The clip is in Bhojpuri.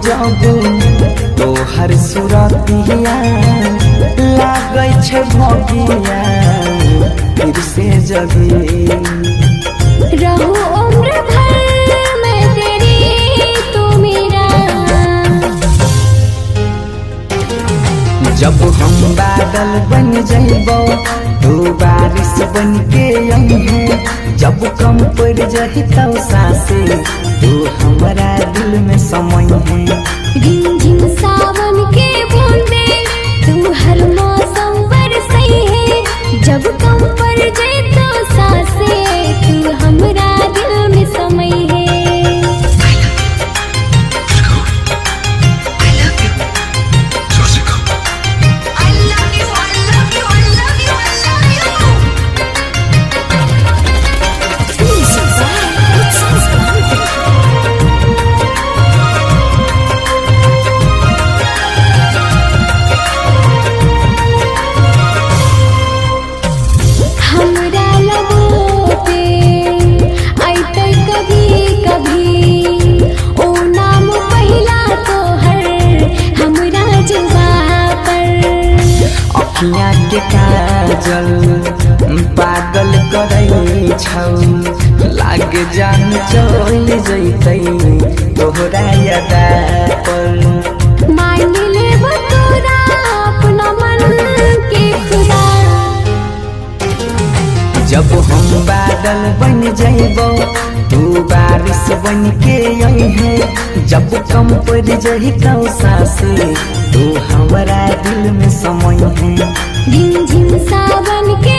जब तोहर सुरतिया लागै छै भगिया फिर से जगी रहूं उम्र भर मैं तेरी तू मेरा। जब हम बादल बन जइबो तू बारिश बन के अइहे, जब कम पड़ जही तो सासे तू हमारा दिल में समय है। रिमझिम सावन के बूंदे तू हर मौसम बरसई है, जब कम पड़ जाए तो सासे तू हमारा दिल में समय है। अखियाँ के काजल पागल करे छौ, लाग जान चल जैतै तोहरा यादा पर। मान लेबो तोरा अपना मन के खुदा। जब हम बादल बन जइबो तू बारिश बन के अइहे, जब कम पड़ जही तो सासे तू हमारा दिल में समय है। रिमझिम सावन के